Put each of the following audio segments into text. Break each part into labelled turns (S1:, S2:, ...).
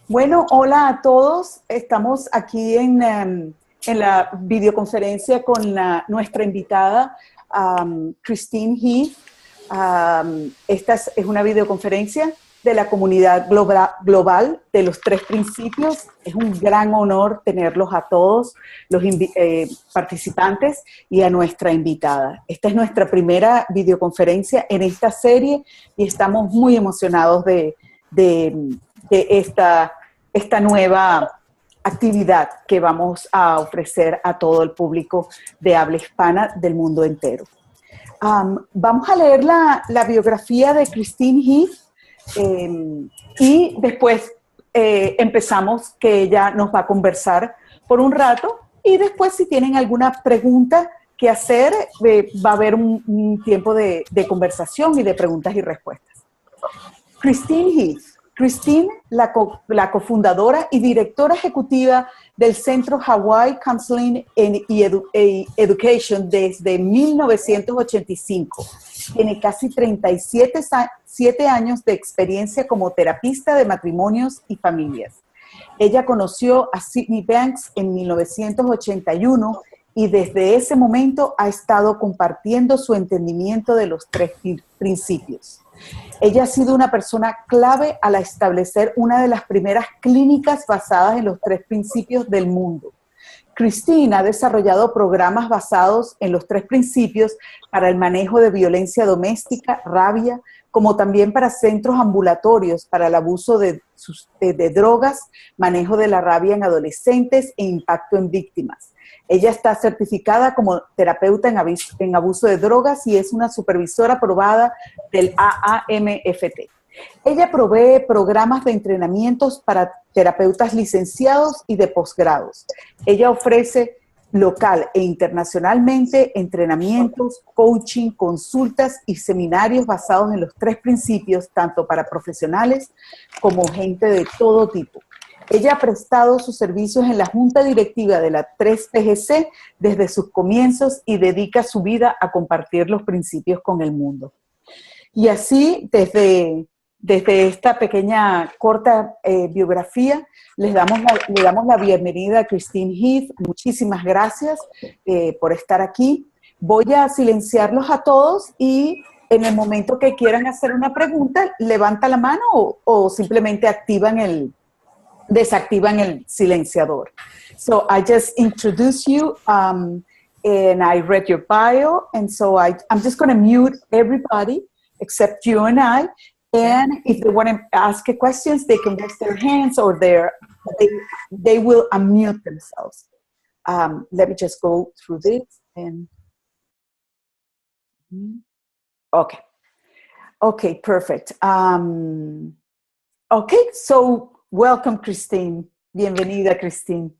S1: Bueno, hola a todos. Estamos aquí en la videoconferencia con nuestra invitada, Christine Heath. Esta es una videoconferencia de la comunidad global de los Tres Principios. Es un gran honor tenerlos a todos los participantes y a nuestra invitada. Esta es nuestra primera videoconferencia en esta serie y estamos muy emocionados de esta nueva actividad que vamos a ofrecer a todo el público de habla hispana del mundo entero. Vamos a leer la biografía de Christine Heath y después empezamos que ella nos va a conversar por un rato y después si tienen alguna pregunta que hacer va a haber un tiempo de conversación y de preguntas y respuestas. Christine Heath. Christine, la cofundadora y directora ejecutiva del Centro Hawaii Counseling y Education desde 1985. Tiene casi 37 años de experiencia como terapista de matrimonios y familias. Ella conoció a Sydney Banks en 1981 y desde ese momento ha estado compartiendo su entendimiento de los tres principios. Ella ha sido una persona clave al establecer una de las primeras clínicas basadas en los tres principios del mundo. Christine ha desarrollado programas basados en los tres principios para el manejo de violencia doméstica, rabia, como también para centros ambulatorios para el abuso de drogas, manejo de la rabia en adolescentes e impacto en víctimas. Ella está certificada como terapeuta en abuso de drogas y es una supervisora aprobada del AAMFT. Ella provee programas de entrenamientos para terapeutas licenciados y de posgrados. Ella ofrece local e internacionalmente entrenamientos, coaching, consultas y seminarios basados en los tres principios, tanto para profesionales como gente de todo tipo. Ella ha prestado sus servicios en la junta directiva de la 3PGC desde sus comienzos y dedica su vida a compartir los principios con el mundo. Y así, desde esta pequeña, corta biografía, le damos la bienvenida a Christine Heath. Muchísimas gracias por estar aquí. Voy a silenciarlos a todos y en el momento que quieran hacer una pregunta, levanta la mano o simplemente desactivan el silenciador. So I just introduced you and I read your bio, and so I'm just going to mute everybody except you and I. And if they want to ask questions, they can raise their hands or they will unmute themselves. Let me just go through this. And Okay, perfect. Okay, so welcome, Christine. Bienvenida, Christine.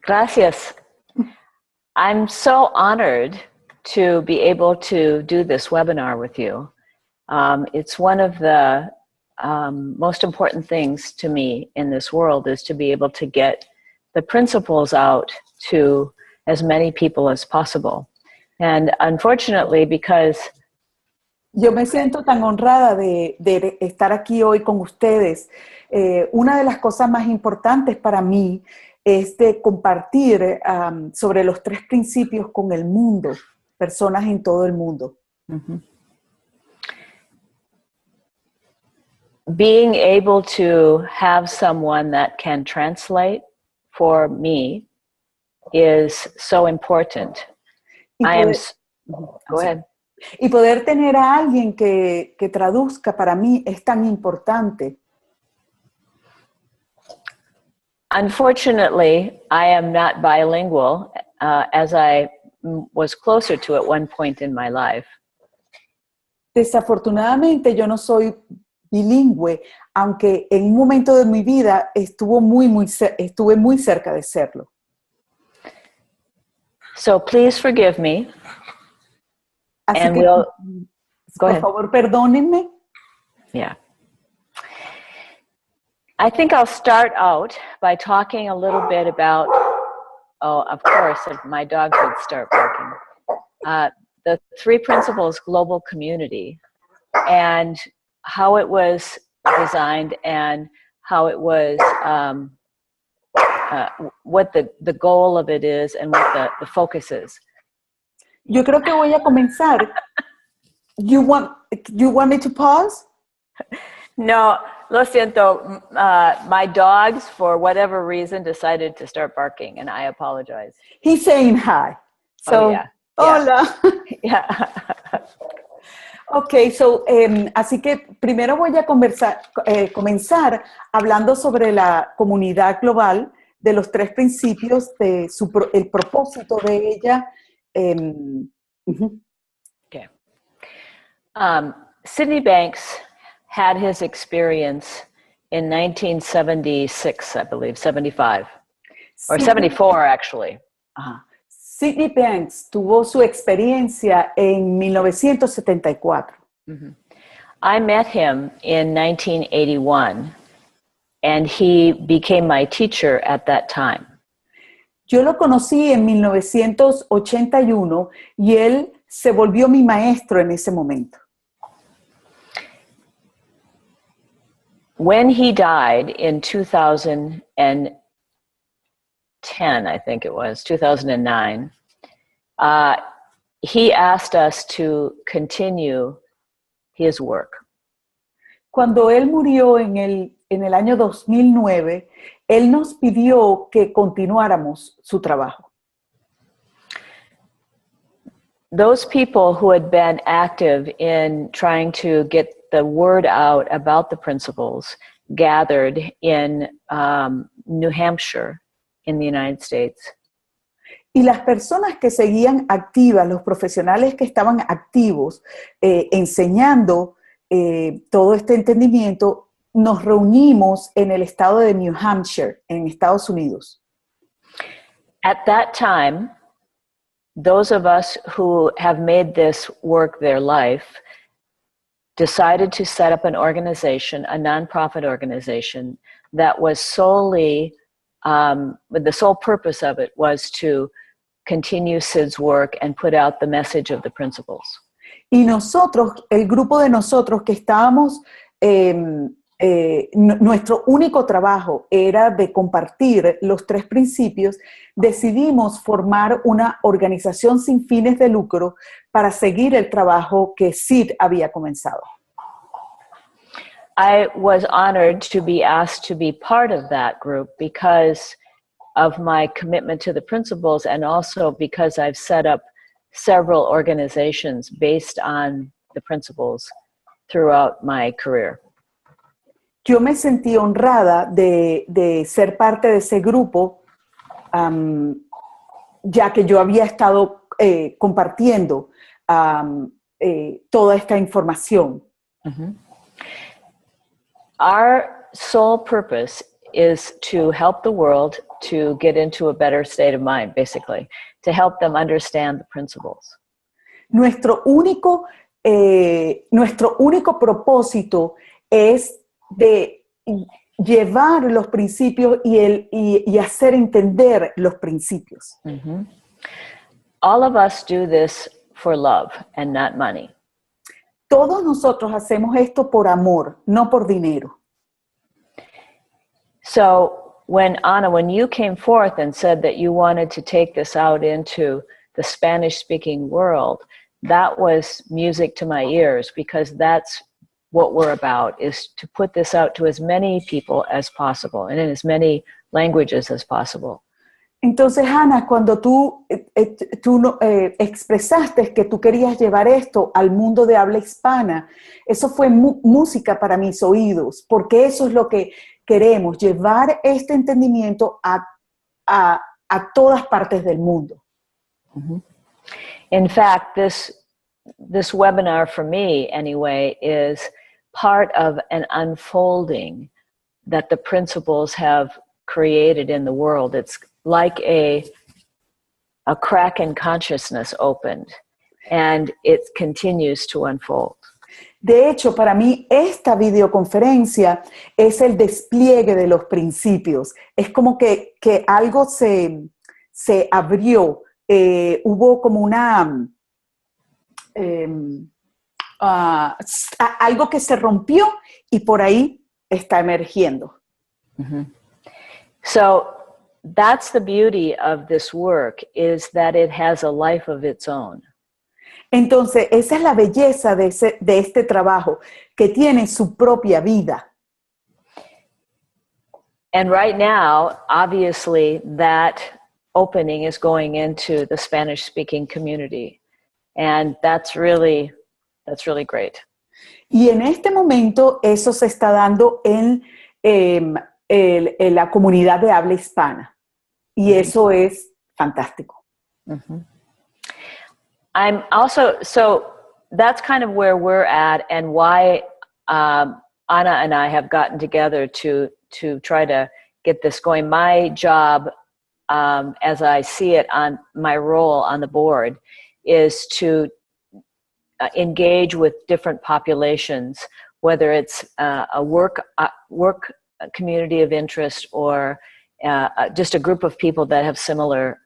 S2: Gracias. I'm so honored to be able to do this webinar with you. It's one of the most important things to me in this world is to be able to get the principles out to as many people as possible. And unfortunately, because
S1: yo me siento tan honrada de estar aquí hoy con ustedes. Una de las cosas más importantes para mí es de compartir sobre los tres principios con el mundo, personas en todo el mundo.
S2: Mm-hmm. Being able to have someone that can translate for me is so important. Go ahead.
S1: Y poder tener a alguien que traduzca para mí es tan importante.
S2: Unfortunately, I am not bilingual, as I was closer to at one point in my life.
S1: Desafortunadamente, yo no soy bilingüe, aunque en un momento de mi vida estuve muy cerca de serlo.
S2: So please forgive me.
S1: Así
S2: and
S1: que,
S2: we'll,
S1: por favor, perdónenme.
S2: Yeah. I think I'll start out by talking a little bit about, of course, if my dog would start barking, the three principles global community. And how it was designed and how it was, what the goal of it is and what the focus is.
S1: Yo creo que voy a comenzar. You want me to pause?
S2: No, lo siento. My dogs, for whatever reason, decided to start barking, and I apologize.
S1: He's saying hi. So,
S2: oh, yeah.
S1: Hola.
S2: Yeah.
S1: Ok, so, así que primero voy a comenzar hablando sobre la comunidad global de los tres principios, de el propósito de ella.
S2: Okay. Sidney Banks had his experience in 1976, I believe, 75, or 74 actually.
S1: Sidney Banks tuvo su experiencia en 1974.
S2: Mm-hmm. I met him in 1981, and he became my teacher at that time.
S1: Yo lo conocí en 1981 y él se volvió mi maestro en ese momento.
S2: When he died in 2010, I think it was, 2009, he asked us to continue his work.
S1: Cuando él murió en el año 2009, él nos pidió que continuáramos su trabajo.
S2: Those people who had been active in trying to get the word out about the principles gathered in New Hampshire in the United States.
S1: Y las personas que seguían activas, los profesionales que estaban activos enseñando todo este entendimiento, nos reunimos en el estado de New Hampshire, en Estados Unidos.
S2: At that time, those of us who have made this work their life decided to set up an organization, a nonprofit organization, that was solely, the sole purpose of it was to continue Sid's work and put out the message of the principles.
S1: Y nosotros, el grupo de nosotros que estábamos, nuestro único trabajo era de compartir los tres principios, decidimos formar una organización sin fines de lucro para seguir el trabajo que Sid había comenzado.
S2: I was honored to be asked to be part of that group because of my commitment to the principles and also because I've set up several organizations based on the principles throughout my career.
S1: Yo me sentí honrada de ser parte de ese grupo, ya que yo había estado compartiendo toda esta información.
S2: Mm-hmm. Our sole purpose is to help the world to get into a better state of mind, basically, to help them understand the principles.
S1: Nuestro único propósito es de llevar los principios y hacer entender los principios.
S2: Mm-hmm. All of us do this for love and not money.
S1: Todos nosotros hacemos esto por amor, no por dinero.
S2: So Anna, when you came forth and said that you wanted to take this out into the Spanish-speaking world, that was music to my ears because that's what we're about, is to put this out to as many people as possible and in as many languages as possible.
S1: Entonces, Ana, cuando tú expresaste que tú querías llevar esto al mundo de habla hispana, eso fue música para mis oídos, porque eso es lo que queremos, llevar este entendimiento a todas partes del mundo.
S2: Mm-hmm. In fact, this webinar for me, anyway, is part of an unfolding that the principles have created in the world. It's like a crack in consciousness opened, and it continues to unfold.
S1: De hecho, para mí esta videoconferencia es el despliegue de los principios. Es como que algo se abrió, hubo como algo que se rompió y por ahí está emergiendo.
S2: Mm-hmm. So that's the beauty of this work, is that it has a life of its own.
S1: Entonces, esa es la belleza de este trabajo, que tiene su propia vida.
S2: And right now, obviously, that opening is going into the Spanish-speaking community. And that's really great.
S1: Y en este momento, eso se está dando en la comunidad de habla hispana. Y eso es fantástico.
S2: Mm-hmm. I'm also, so that's kind of where we're at, and why Ana and I have gotten together to try to get this going. My job, as I see it on my role on the board, is to engage with different populations, whether it's a work community of interest or just a group of people that have similar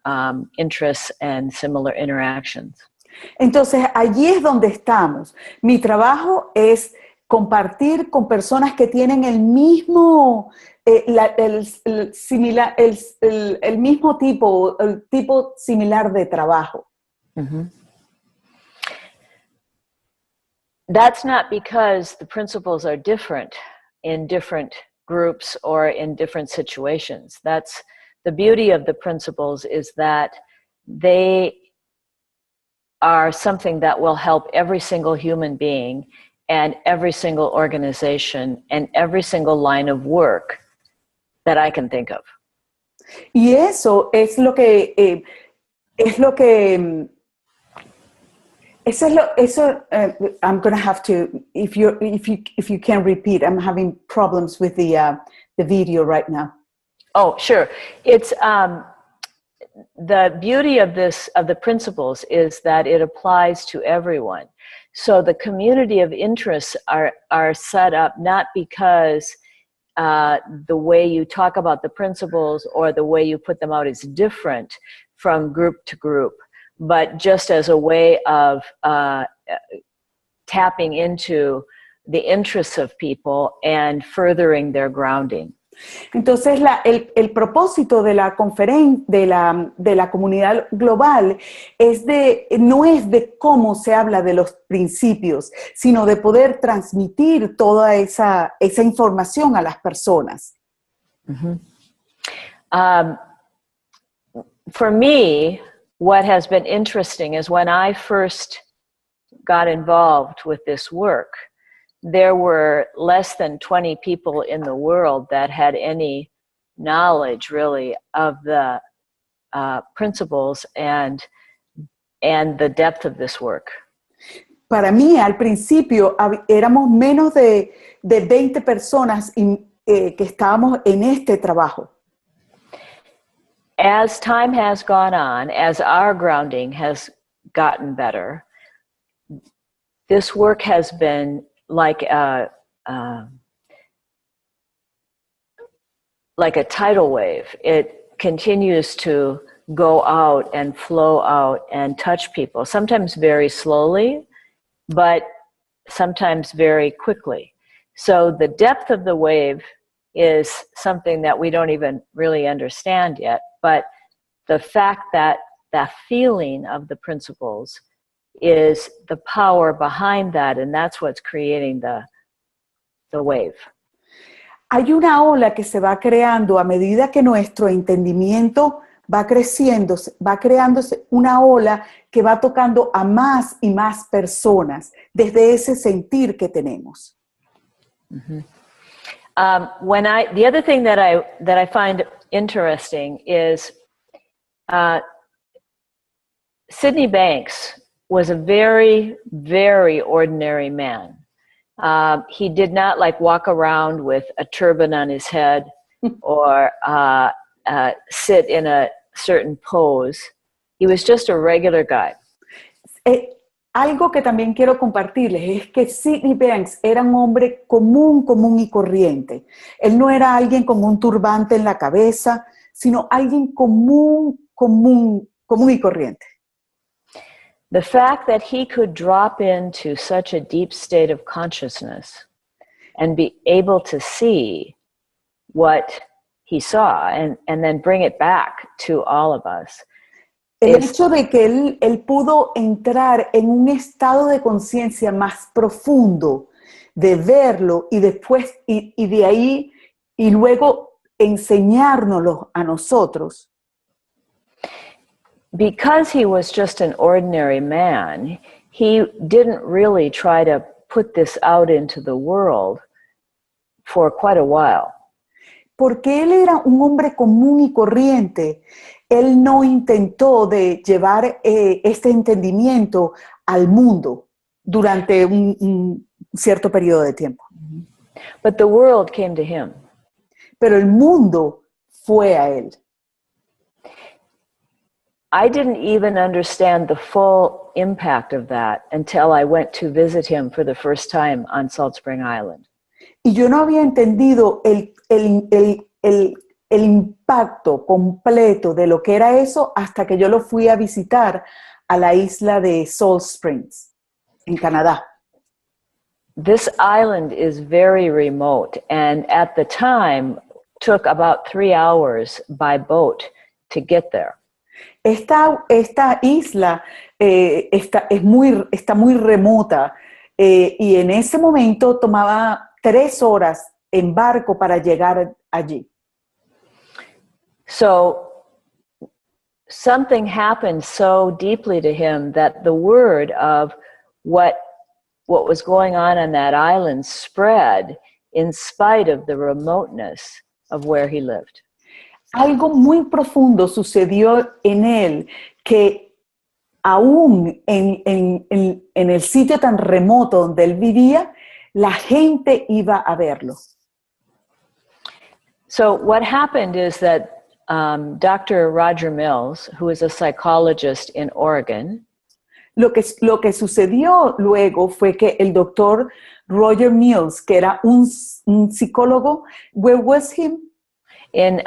S2: interests and similar interactions.
S1: Entonces, allí es donde estamos. Mi trabajo es compartir con personas que tienen el mismo, el mismo tipo, el tipo similar de trabajo.
S2: Mm-hmm. That's not because the principles are different in different groups or in different situations. That's the beauty of the principles, is that they are something that will help every single human being and every single organization and every single line of work that I can think of.
S1: Y eso es lo que I'm going to have to, if you can repeat, I'm having problems with the video right now.
S2: Oh, sure. It's the beauty of the principles is that it applies to everyone. So the community of interests are set up not because the way you talk about the principles or the way you put them out is different from group to group, but just as a way of tapping into the interests of people and furthering their grounding.
S1: Entonces, el propósito de la conferencia, de la comunidad global, no es de cómo se habla de los principios, sino de poder transmitir toda esa información a las personas.
S2: Mm-hmm. For me, what has been interesting is when I first got involved with this work, there were less than 20 people in the world that had any knowledge really of the principles and the depth of this work.
S1: Para mí, al principio, éramos menos de 20 personas que estábamos en este trabajo.
S2: As time has gone on, as our grounding has gotten better, this work has been like a tidal wave. It continues to go out and flow out and touch people, sometimes very slowly, but sometimes very quickly. So the depth of the wave is something that we don't even really understand yet, but the fact that that feeling of the principles is the power behind that, and that's what's creating the wave.
S1: Hay una ola que se va creando a medida que nuestro entendimiento va creciendo, va creándose una ola que va tocando a más y más personas desde ese sentir que tenemos.
S2: Mm-hmm. The other thing that I find interesting is Sydney Banks was a very, very ordinary man. He did not walk around with a turban on his head or sit in a certain pose. He was just a regular guy.
S1: Algo que también quiero compartirles es que Sydney Banks era un hombre común y corriente. Él no era alguien con un turbante en la cabeza, sino alguien común y corriente.
S2: The fact that he could drop into such a deep state of consciousness and be able to see what he saw and then bring it back to all of us.
S1: El hecho de que él pudo entrar en un estado de conciencia más profundo, de verlo y después, y de ahí, y luego enseñárnoslo a nosotros.
S2: Because he was just an ordinary man, he didn't really try to put this out into the world for quite a while.
S1: Porque él era un hombre común y corriente, él no intentó de llevar este entendimiento al mundo durante un cierto periodo de tiempo.
S2: But the world came to him.
S1: Pero el mundo fue a él.
S2: I didn't even understand the full impact of that until I went to visit him for the first time on Salt Spring Island.
S1: Y yo no había entendido el impacto completo de lo que era eso hasta que yo lo fui a visitar a la isla de Salt Springs, en Canadá.
S2: This island is very remote, and at the time took about 3 hours by boat to get there.
S1: Esta isla está muy remota y en ese momento tomaba 3 horas en barco para llegar allí.
S2: So something happened so deeply to him that the word of what was going on that island spread in spite of the remoteness of where he lived.
S1: Algo muy profundo sucedió en él que aún en el sitio tan remoto donde él vivía, la gente iba a verlo.
S2: So what happened is that Dr. Roger Mills, who is a psychologist in Oregon,
S1: Lo que sucedió luego fue que el doctor Roger Mills, que era un psicólogo, where was him?
S2: In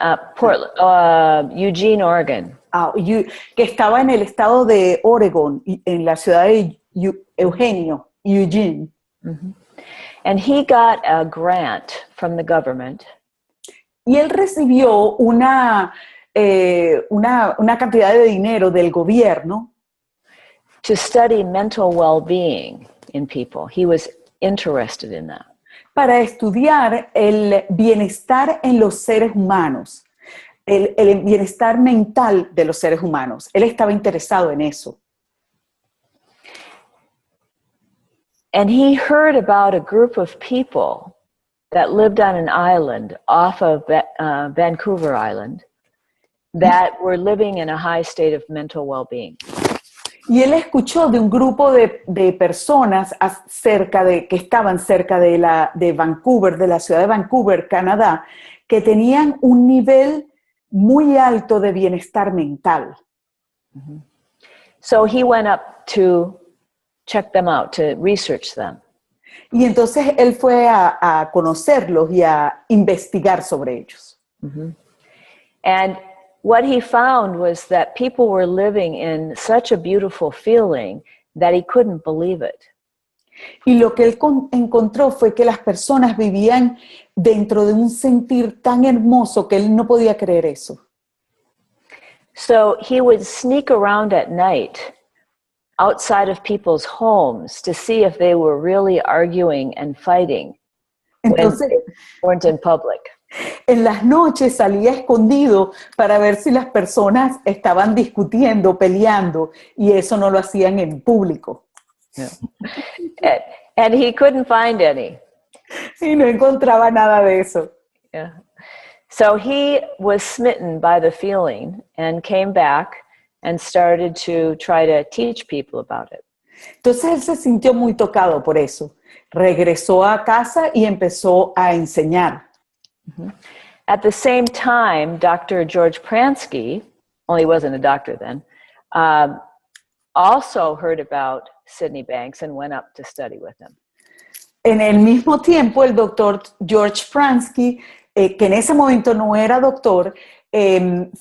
S2: Eugene, Oregon.
S1: Que estaba en el estado de Oregon, en la ciudad de Eugene.
S2: Mm-hmm. And he got a grant from the government.
S1: Y él recibió una cantidad de dinero del gobierno
S2: to study mental well-being in people. He was interested in that.
S1: Para estudiar el bienestar en los seres humanos, el bienestar mental de los seres humanos. Él estaba interesado en eso.
S2: And he heard about a group of people that lived on an island off of Vancouver Island that were living in a high state of mental well-being.
S1: Y él escuchó de un grupo de personas que estaban cerca de Vancouver, de la ciudad de Vancouver, Canadá, que tenían un nivel muy alto de bienestar mental.
S2: Mm-hmm. So he went up to check them out, to research them.
S1: Y entonces él fue a conocerlos y a investigar sobre ellos.
S2: Mm-hmm. And what he found was that people were living in such a beautiful feeling that he couldn't believe it.
S1: Y lo que él encontró fue que las personas vivían dentro de un sentir tan hermoso que él no podía creer eso.
S2: So he would sneak around at night outside of people's homes to see if they were really arguing and fighting when they weren't in public.
S1: En las noches salía escondido para ver si las personas estaban discutiendo, peleando, y eso no lo hacían en público.
S2: Yeah. And he couldn't find any.
S1: Y no encontraba nada de eso.
S2: Yeah. So he was smitten by the feeling and came back and started to try to teach people about it.
S1: Entonces él se sintió muy tocado por eso. Regresó a casa y empezó a enseñar.
S2: Mm-hmm. At the same time, Dr. George Pransky, well, he wasn't a doctor then, also heard about Sydney Banks and went up to study with him.
S1: En el mismo tiempo, el doctor George Pransky, que en ese momento no era doctor,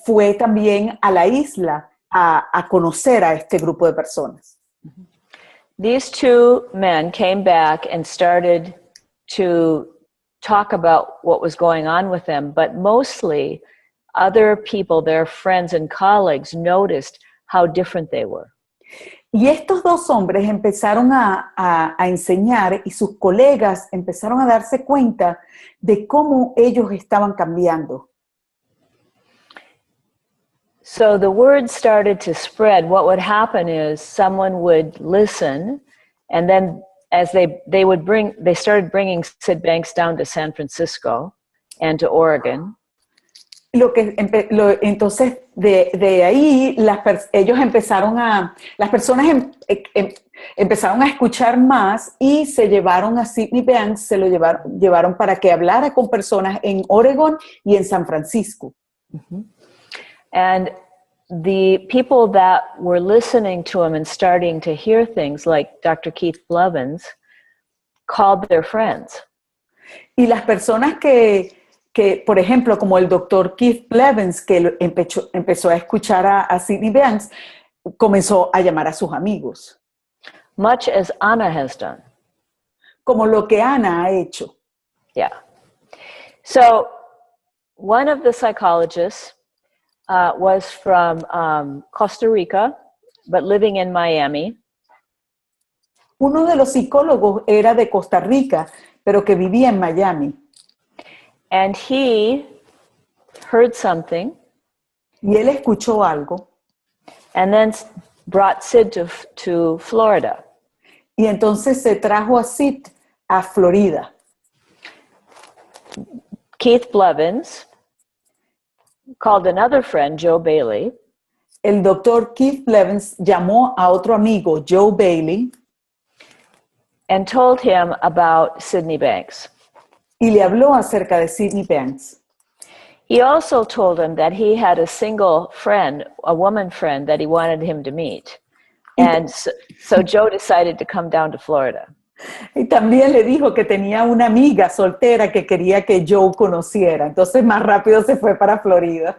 S1: fue también a la isla a conocer a este grupo de personas.
S2: these two men came back and started to talk about what was going on with them, but mostly other people, their friends and colleagues, noticed how different they were.
S1: Y estos dos hombres empezaron a enseñar y sus colegas empezaron a darse cuenta de cómo ellos estaban cambiando.
S2: So the word started to spread. What would happen is someone would listen, and then as they started bringing Sid Banks down to San Francisco and to Oregon.
S1: Entonces, de ahí, ellos empezaron las personas empezaron a escuchar más y se llevaron a Sidney Banks, se lo llevaron para que hablara con personas en Oregon y en San Francisco.
S2: Mm-hmm. And the people that were listening to him and starting to hear things like Dr. Keith Blevins called their friends.
S1: Y las personas que por ejemplo, como el doctor Keith Blevins, que empezó a escuchar a Sidney Banks, comenzó a llamar a sus amigos.
S2: Much as Anna has done.
S1: Como lo que Ana ha hecho.
S2: Yeah. So, one of the psychologists was from Costa Rica, but living in Miami.
S1: Uno de los psicólogos era de Costa Rica, pero que vivía en Miami.
S2: And he heard something.
S1: Y él escuchó algo.
S2: And then brought Sid to Florida.
S1: Y entonces se trajo a Sid a Florida.
S2: Keith Blevins called another friend, Joe Bailey.
S1: El doctor Keith Blevins llamó a otro amigo, Joe Bailey.
S2: And told him about Sidney Banks.
S1: Y le habló acerca de Sidney Banks.
S2: He also told him that he had a single friend, a woman friend, that he wanted him to meet. And so Joe decided to come down to Florida.
S1: Y también le dijo que tenía una amiga soltera que quería que Joe conociera. Entonces más rápido se fue para Florida.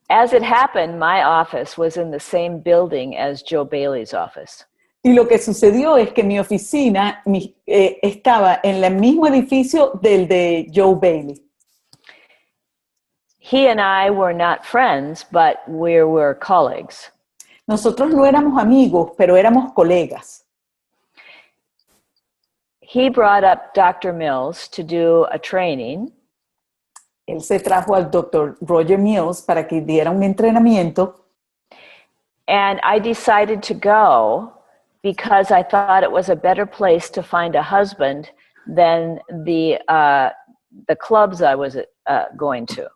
S2: As it happened, my office was in the same building as Joe Bailey's office.
S1: Y lo que sucedió es que mi oficina estaba en el mismo edificio del de Joe Bailey.
S2: He and I were not friends, but we were colleagues.
S1: Nosotros no éramos amigos, pero éramos colegas.
S2: He brought up Dr. Mills to do a training.
S1: Él se trajo al Dr. Roger Mills para que diera un entrenamiento.
S2: And I decided to go because I thought it was a better place to find a husband than the clubs I was going to.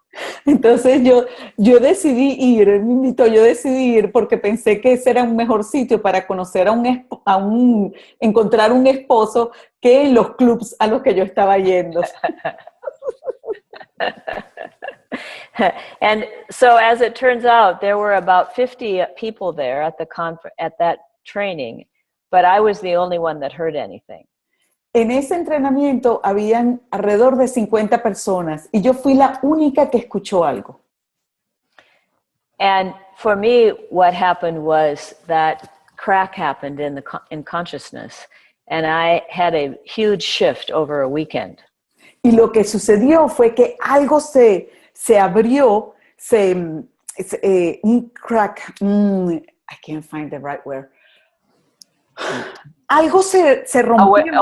S1: Entonces yo decidí ir, él me invitó, yo decidí ir porque pensé que ese era un mejor sitio para conocer encontrar un esposo que en los clubs a los que yo estaba yendo.
S2: And so as it turns out, there were about 50 people there at that training, but I was the only one that heard anything.
S1: En ese entrenamiento habían alrededor de 50 personas y yo fui la única que escuchó algo.
S2: And for me, what happened was that crack happened in consciousness, and I had a huge shift over a weekend.
S1: Y lo que sucedió fue que algo se abrió, un crack, I can't find the right word. Algo se rompió.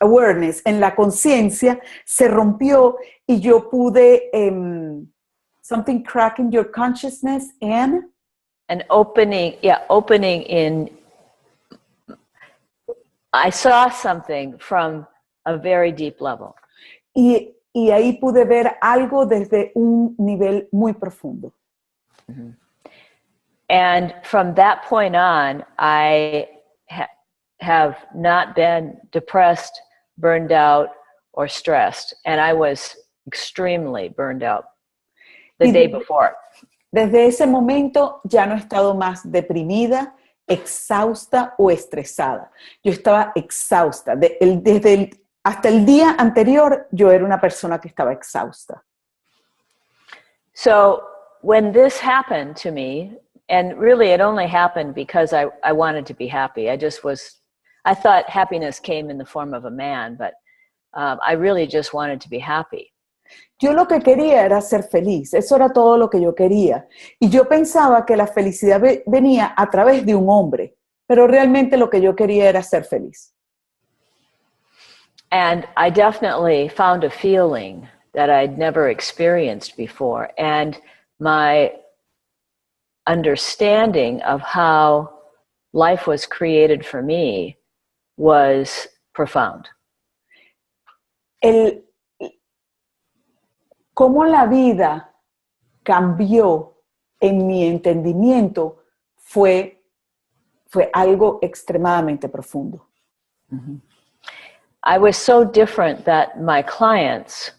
S1: Awareness. En la conciencia se rompió y yo pude, something crack in your consciousness and?
S2: An opening in, I saw something from a very deep level.
S1: Y ahí pude ver algo desde un nivel muy profundo.
S2: Mm-hmm. And from that point on, I have not been depressed, burned out, or stressed. And I was extremely burned out the day before.
S1: Desde ese momento ya no he estado más deprimida, exhausta o estresada. Yo estaba exhausta. Hasta el día anterior yo era una persona que estaba exhausta.
S2: So when this happened to me, And really, it only happened because I wanted to be happy. I thought happiness came in the form of a man, but I really just wanted to be happy.
S1: Yo lo que quería era ser feliz, eso era todo lo que yo quería. Y yo pensaba que la felicidad venía a través de un hombre, pero realmente lo que yo quería era ser feliz.
S2: And I definitely found a feeling that I'd never experienced before. And my understanding of how life was created for me was profound.
S1: Cómo la vida cambió en mi entendimiento fue algo extremadamente profundo.
S2: Mm-hmm. I was so different that my clients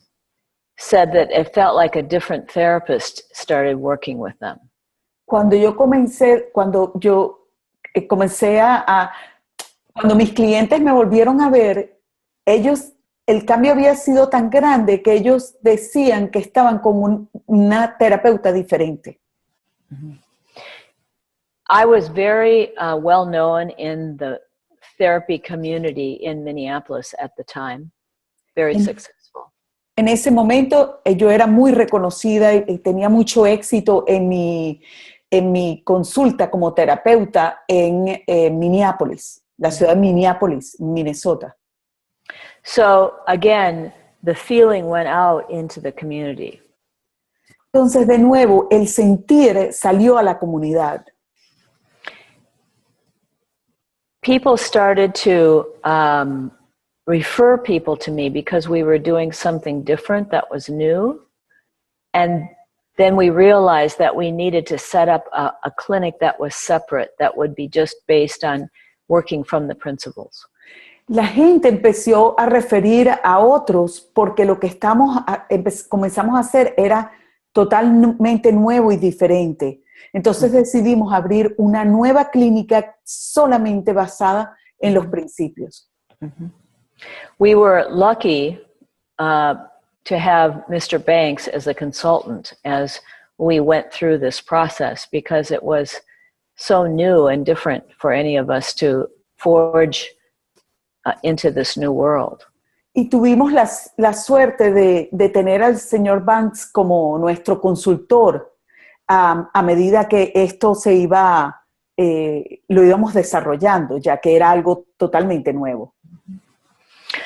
S2: said that it felt like a different therapist started working with them.
S1: Cuando mis clientes me volvieron a ver, el cambio había sido tan grande que ellos decían que estaban con una terapeuta diferente.
S2: Mm-hmm. I was very well known in the therapy community in Minneapolis at the time, very successful.
S1: En ese momento yo era muy reconocida y tenía mucho éxito en mi consulta como terapeuta en Minneapolis, la ciudad de Minneapolis, Minnesota.
S2: So again, the feeling went out into the community.
S1: Entonces, de nuevo, el sentir salió a la comunidad.
S2: People started to refer people to me because we were doing something different that was new. And then we realized that we needed to set up a clinic that was separate, that would be just based on working from the principles.
S1: La gente empezó a referir a otros porque lo que comenzamos a hacer era totalmente nuevo y diferente. Entonces decidimos abrir una nueva clínica solamente basada en los principios.
S2: Mm-hmm. We were lucky to have Mr. Banks as a consultant as we went through this process because it was so new and different for any of us to forge into this new world.
S1: Y tuvimos la suerte de tener al señor Banks como nuestro consultor a medida que esto lo íbamos desarrollando, ya que era algo totalmente nuevo.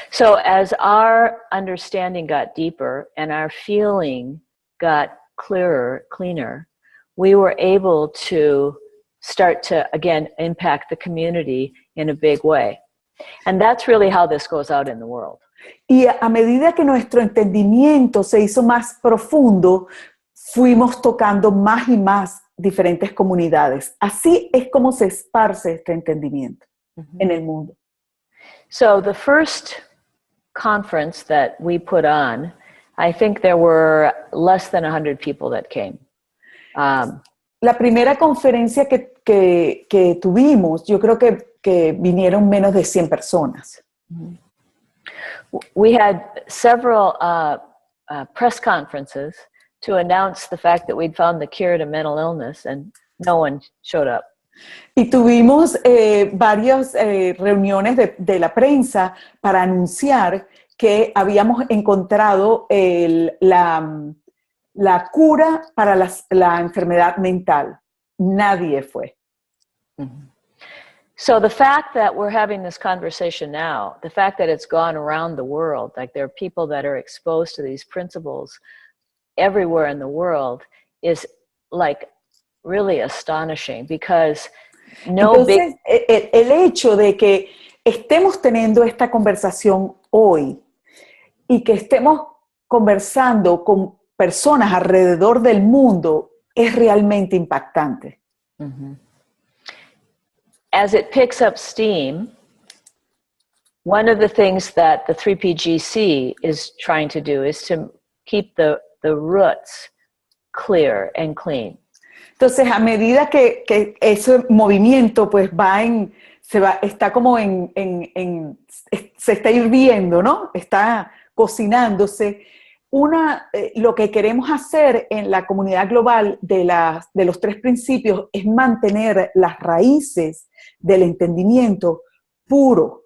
S2: So as our understanding got deeper and our feeling got cleaner, we were able to start to, again, impact the community in a big way. And that's really how this goes out in the world.
S1: Y a medida que nuestro entendimiento se hizo más profundo, fuimos tocando más y más diferentes comunidades. Así es como se esparce este entendimiento en el mundo.
S2: So the first conference that we put on, I think there were less than 100 people that came.
S1: La primera conferencia que tuvimos, yo creo que vinieron menos de 100 personas.
S2: We had several press conferences to announce the fact that we'd found the cure to mental illness, and no one showed up.
S1: Y tuvimos varias reuniones de la prensa para anunciar que habíamos encontrado la cura para la enfermedad mental. Nadie fue.
S2: Mm-hmm. So the fact that we're having this conversation now, the fact that it's gone around the world, like there are people that are exposed to these principles everywhere in the world, is like really astonishing because
S1: Entonces, el hecho de que estemos teniendo esta conversación hoy y que estemos conversando con personas alrededor del mundo es realmente impactante.
S2: Mm-hmm. As it picks up steam, one of the things that the 3PGC is trying to do is to keep the roots clear and clean.
S1: Entonces, a medida que ese movimiento pues está como se está hirviendo, ¿no? Está cocinándose, lo que queremos hacer en la comunidad global de los tres principios es mantener las raíces del entendimiento puro,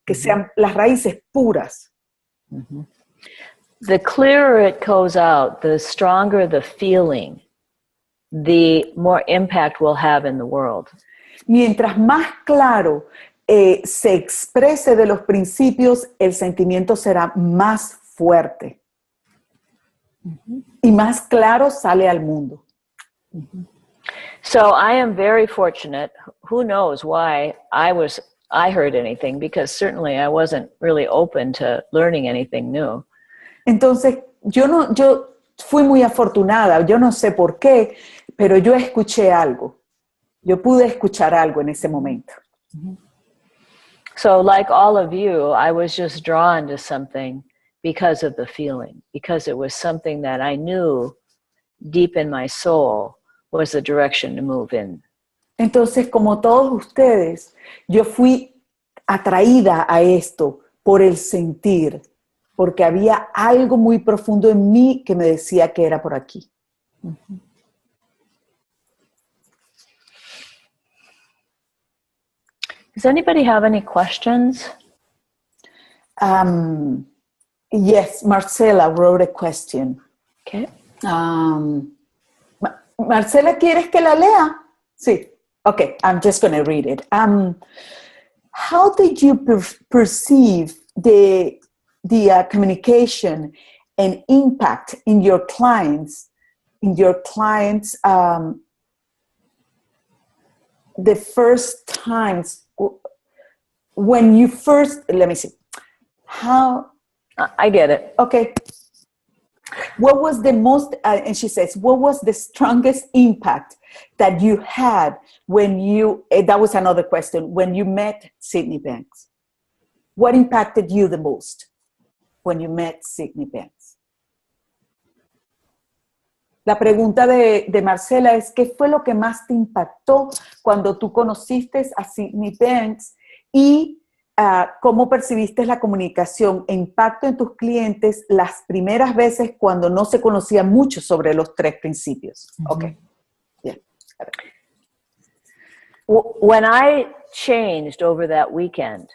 S1: que sean las raíces puras.
S2: The clearer it goes out, the stronger the feeling, the more impact we'll have in the world.
S1: Mientras más claro se exprese de los principios, el sentimiento será más fuerte. Y más claro sale al mundo.
S2: So I am very fortunate. Who knows why I heard anything, because certainly I wasn't really open to learning anything new.
S1: Entonces, yo fui muy afortunada, yo no sé por qué, pero yo escuché algo. Yo pude escuchar algo en ese momento.
S2: So like all of you, I was just drawn to something because of the feeling, because it was something that I knew deep in my soul was the direction to move in.
S1: Entonces, como todos ustedes, yo fui atraída a esto por el sentir, porque había algo muy profundo en mí que me decía que era por aquí.
S2: Does anybody have any questions?
S1: Yes, Marcela wrote a question.
S2: Okay.
S1: Marcela, ¿quieres que la lea? Sí. Okay, I'm just going to read it. How did you perceive the communication and impact in your clients, the first times when you first, let me see, how?
S2: I get it.
S1: Okay. What was the most, and she says, what was the strongest impact that you had when you, that was another question, when you met Sydney Banks? What impacted you the most when you met Sydney Banks? La pregunta de Marcela es, ¿qué fue lo que más te impactó cuando tú conociste a Sydney Banks y cómo percibiste la comunicación e impacto en tus clientes las primeras veces cuando no se conocía mucho sobre los tres principios? Okay. Yeah.
S2: When I changed over that weekend,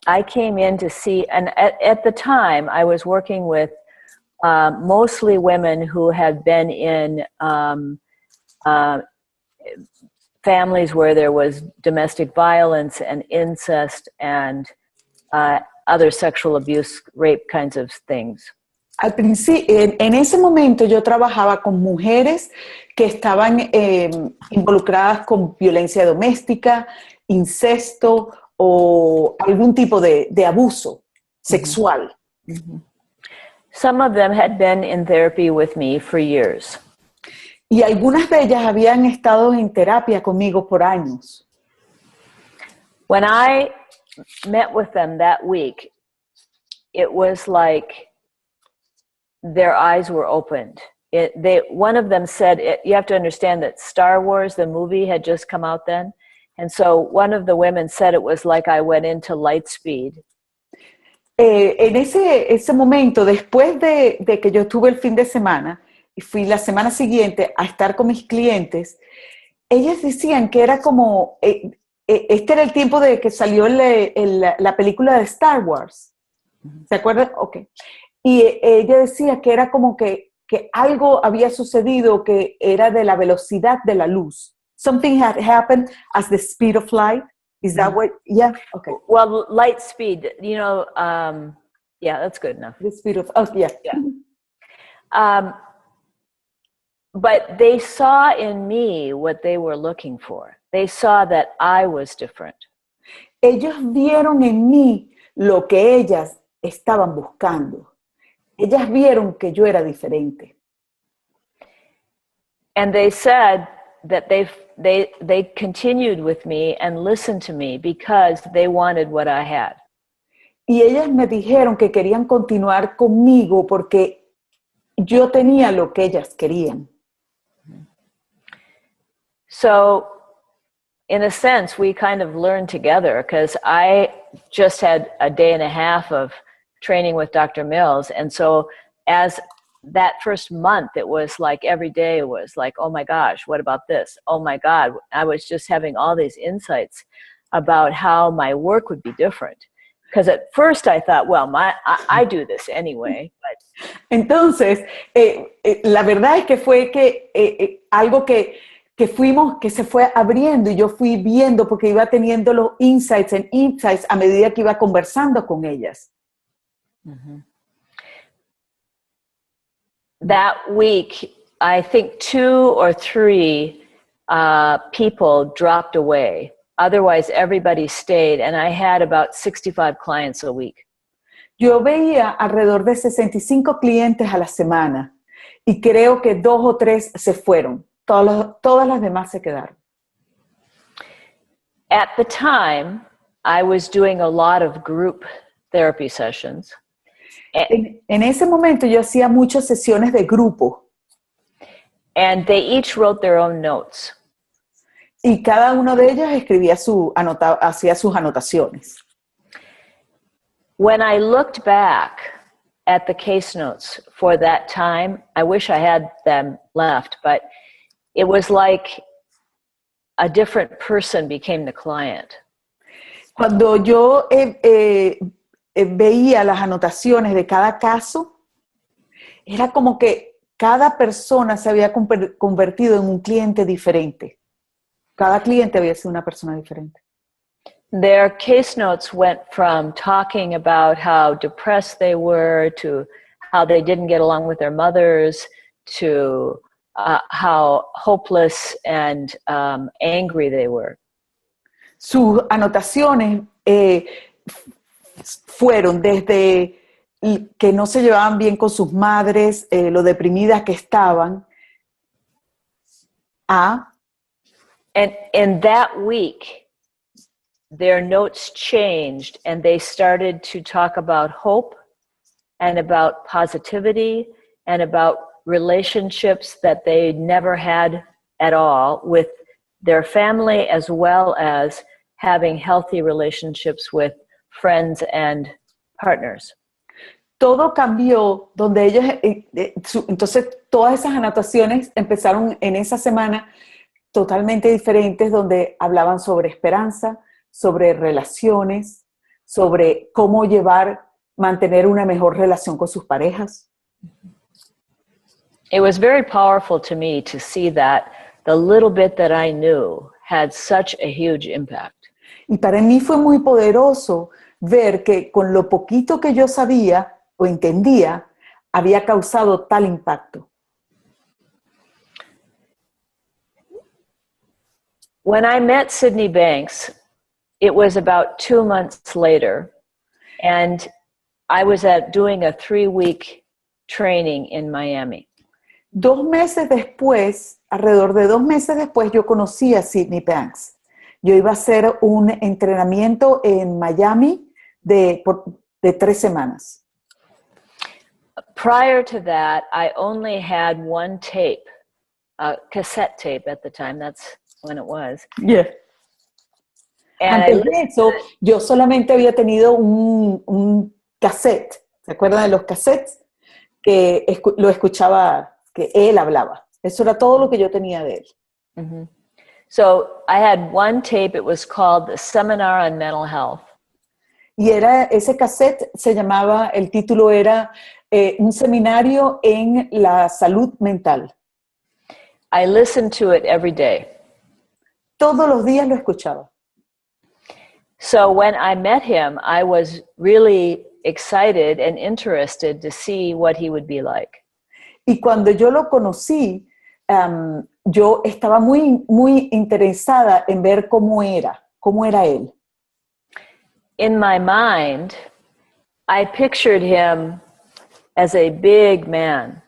S2: I came in to see, and at the time I was working with mostly women who had been in families where there was domestic violence and incest and other sexual abuse, rape kinds of things.
S1: Al principio, en ese momento yo trabajaba con mujeres que estaban involucradas con violencia doméstica, incesto o algún tipo de abuso sexual.
S2: Some of them had been in therapy with me for years.
S1: Y algunas de ellas habían estado en terapia conmigo por años.
S2: When I met with them that week, it was like their eyes were opened. One of them said, you have to understand that Star Wars, the movie, had just come out then. And so one of the women said it was like I went into light speed.
S1: En ese momento, después de que yo tuve el fin de semana, y fui la semana siguiente a estar con mis clientes, ellas decían que era como, este era el tiempo de que salió la película de Star Wars. ¿Se acuerdan? Ok. Y ella decía que era como que algo había sucedido que era de la velocidad de la luz. Something had happened as the speed of light. Is that what? Yeah. Okay.
S2: Well, light speed, you know, yeah, that's good enough.
S1: The speed of, oh, yeah.
S2: Yeah. But they saw in me what they were looking for. They saw that I was different.
S1: Ellos vieron en mí lo que ellas estaban buscando. Ellas vieron que yo era diferente.
S2: And they said that they continued with me and listened to me because they wanted what I had.
S1: Y ellas me dijeron que querían continuar conmigo porque yo tenía lo que ellas querían.
S2: So, in a sense, we kind of learned together because I just had a day and a half of training with Dr. Mills. And so as that first month, it was like every day it was like, oh my gosh, what about this? Oh my God. I was just having all these insights about how my work would be different. Because at first I thought, well, I do this anyway. But
S1: Entonces, la verdad es que fue que algo que fuimos, que se fue abriendo y yo fui viendo porque iba teniendo los insights a medida que iba conversando con ellas.
S2: Mm-hmm. That week, I think 2 or 3 people dropped away. Otherwise, everybody stayed, and I had about 65 clients a week.
S1: Yo veía alrededor de 65 clientes a la semana y creo que 2 o 3 se fueron. Todas las demás se quedaron.
S2: At the time, I was doing a lot of group therapy sessions.
S1: En ese momento yo hacía muchas sesiones de grupo.
S2: And they each wrote their own notes.
S1: Y cada uno de ellos escribía hacía sus anotaciones.
S2: When I looked back at the case notes for that time, I wish I had them left, but it was like a different person became the client.
S1: Cuando yo veía las anotaciones de cada caso, era como que cada persona se había convertido en un cliente diferente. Cada cliente había sido una persona diferente.
S2: Their case notes went from talking about how depressed they were to how they didn't get along with their mothers to how hopeless and angry they were.
S1: Sus anotaciones fueron desde que no se llevaban bien con sus madres, lo deprimidas que estaban, a...
S2: And in that week, their notes changed and they started to talk about hope and about positivity and about relationships that they never had at all with their family, as well as having healthy relationships with friends and partners.
S1: Todo cambió donde ellos, entonces todas esas anotaciones empezaron en esa semana totalmente diferentes, donde hablaban sobre esperanza, sobre relaciones, sobre cómo mantener una mejor relación con sus parejas.
S2: It was very powerful to me to see that the little bit that I knew had such a huge impact.
S1: Y para mí fue muy poderoso ver que con lo poquito que yo sabía o entendía, había causado tal impacto.
S2: When I met Sydney Banks, it was about 2 months later, and I was doing a 3-week training in Miami.
S1: 2 meses después, alrededor de 2 meses después, yo conocí a Sydney Banks. Yo iba a hacer un entrenamiento en Miami de 3 semanas.
S2: Prior to that, I only had one tape, a cassette tape at the time. That's when it was.
S1: Yeah. Antes de eso, yo solamente había tenido un cassette. ¿Se acuerdan de los cassettes? Que lo escuchaba, que él hablaba. Eso era todo lo que yo tenía de él.
S2: Mm-hmm. So I had one tape. It was called The Seminar on Mental Health.
S1: Y ese cassette el título era un seminario en la salud mental.
S2: I listened to it every day.
S1: Todos los días lo escuchaba.
S2: So when I met him, I was really excited and interested to see what he would be like.
S1: Y cuando yo lo conocí, yo estaba muy, muy interesada en ver cómo era él.
S2: In my mind, I pictured him as a big man.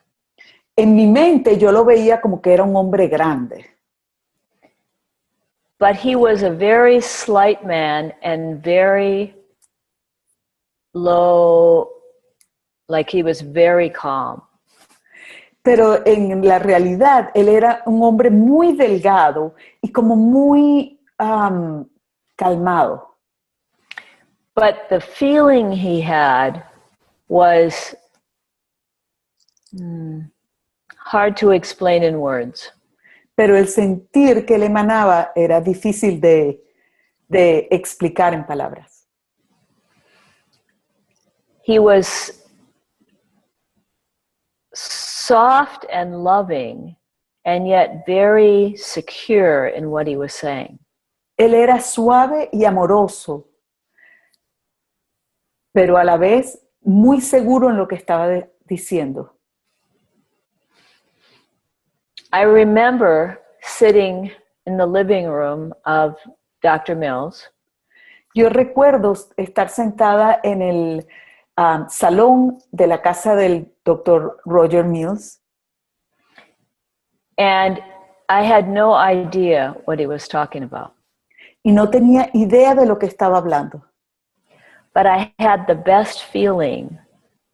S1: En mi mente yo lo veía como que era un hombre grande.
S2: But he was a very slight man and very low, like he was very calm.
S1: Pero en la realidad, él era un hombre muy delgado y como muy calmado.
S2: But the feeling he had was Hard to explain in words.
S1: Pero el sentir que él emanaba era difícil de explicar en palabras.
S2: He was soft and loving, and yet very secure in what he was saying.
S1: Él era suave y amoroso, pero a la vez muy seguro en lo que estaba diciendo.
S2: I remember sitting in the living room of Dr. Mills.
S1: Yo recuerdo estar sentada en el salón de la casa del Dr. Roger Mills.
S2: And I had no idea what he was talking about.
S1: Y no tenía idea de lo que estaba hablando.
S2: But I had the best feeling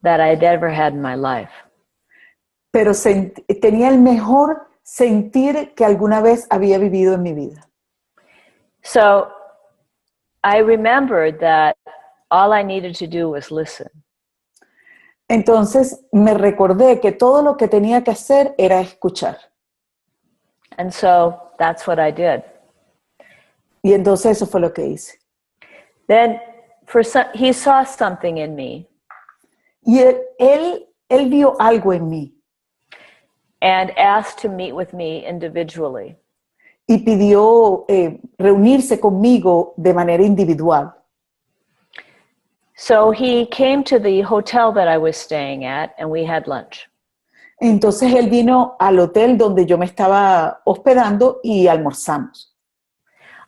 S2: that I'd ever had in my life.
S1: Pero tenía el mejor sentir que alguna vez había vivido en mi vida.
S2: So I remembered that all I needed to do was listen.
S1: Entonces me recordé que todo lo que tenía que hacer era escuchar.
S2: And so that's what I did.
S1: Y entonces eso fue lo que hice.
S2: Then he saw something in me.
S1: Y él vio algo en mí.
S2: And asked to meet with me individually.
S1: Y pidió reunirse conmigo de manera individual.
S2: So he came to the hotel that I was staying at, and we had lunch.
S1: Entonces él vino al hotel donde yo me estaba hospedando y almorzamos.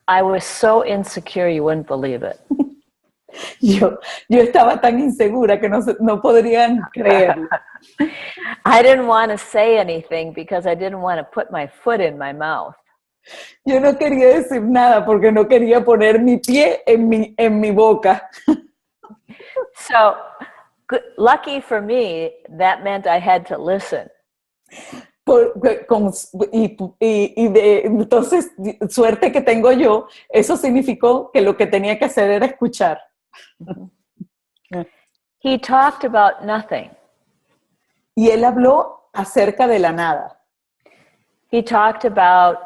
S2: I was so insecure you wouldn't believe it.
S1: Yo estaba tan insegura que no podrían creerlo.
S2: I didn't want to say anything because I didn't want to put my foot in my mouth.
S1: Yo no quería decir nada porque no quería poner mi pie en mi boca.
S2: So, lucky for me, that meant I had to listen.
S1: Entonces, suerte que tengo yo, eso significó que lo que tenía que hacer era escuchar.
S2: He talked about nothing.
S1: Y él habló acerca de la nada.
S2: He talked about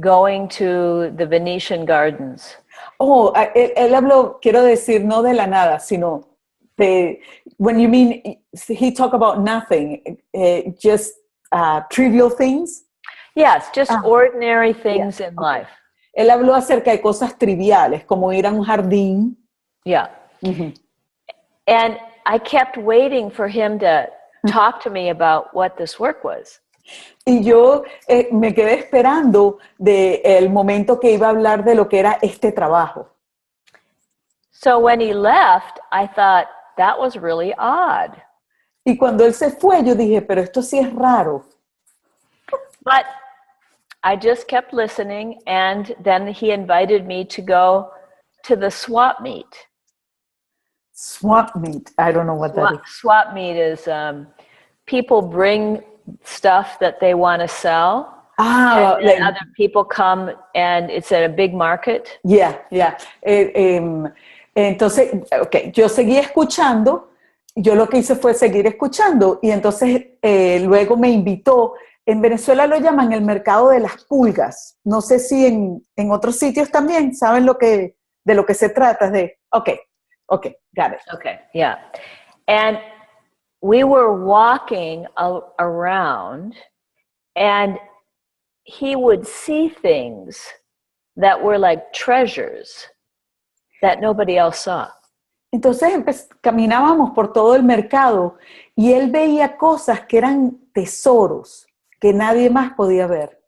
S2: going to the Venetian gardens.
S1: Oh, él habló, quiero decir, no de la nada, sino de, when you mean, he talked about nothing, just trivial things.
S2: Yes, just ordinary things in life.
S1: Él habló acerca de cosas triviales, como ir a un jardín.
S2: Yeah. Mm-hmm. And I kept waiting for him to talk to me about what this work was.
S1: Y yo me quedé esperando el momento que iba a hablar de lo que era este trabajo.
S2: So when he left, I thought that was really odd.
S1: Y cuando él se fue, yo dije, pero esto sí es raro.
S2: But I just kept listening, and then he invited me to go to the swap meet.
S1: Swap meet, I don't know what that is.
S2: Swap meet is people bring stuff that they want to sell. And then other people come, and it's at a big market.
S1: Yeah. Entonces, okay, yo seguí escuchando. Yo lo que hice fue seguir escuchando. Y entonces luego me invitó. En Venezuela lo llaman el mercado de las pulgas. No sé si en otros sitios también saben de lo que se trata. Okay, got it.
S2: Okay, yeah. And we were walking around, and he would see things that were like treasures that nobody else saw.
S1: Entonces caminábamos por todo el mercado y él veía cosas que eran tesoros que nadie más podía ver.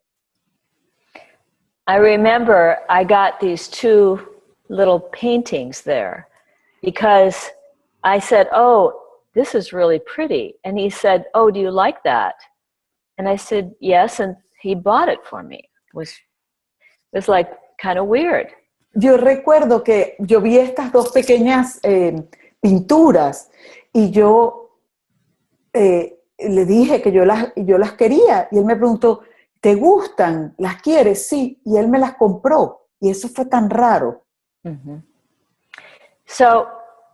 S2: I remember I got these two little paintings there because I said, "Oh, this is really pretty." And he said, "Oh, do you like that?" And I said, "Yes." And he bought it for me. It was like kind of weird.
S1: Yo recuerdo que yo vi estas dos pequeñas pinturas y yo le dije que yo las quería y él me preguntó, ¿te gustan? ¿Las quieres? Sí. Y él me las compró y eso fue tan raro.
S2: Mm-hmm. So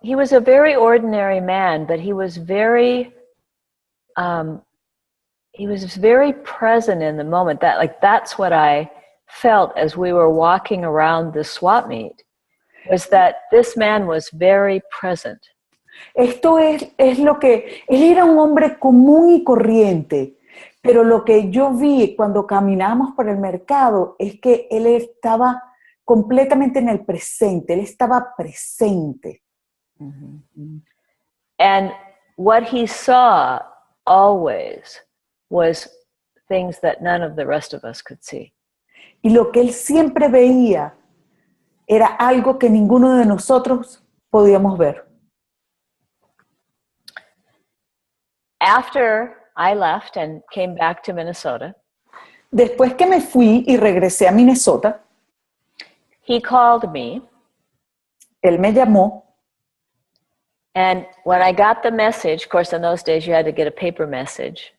S2: he was a very ordinary man, but he was very he was very present in the moment. That's what I felt as we were walking around the swap meet, was that this man was very present.
S1: Esto es lo que, él era un hombre común y corriente, pero lo que yo vi cuando caminamos por el mercado es que él estaba completamente en el presente, él estaba presente.
S2: Mm-hmm. And what he saw always was things that none of the rest of us could see.
S1: Y lo que él siempre veía era algo que ninguno de nosotros podíamos ver.
S2: After I left and came back to Minnesota,
S1: después que me fui y regresé a Minnesota,
S2: he called me.
S1: Él me llamó.
S2: And when I got the message, of course, in those days you had to get a paper message.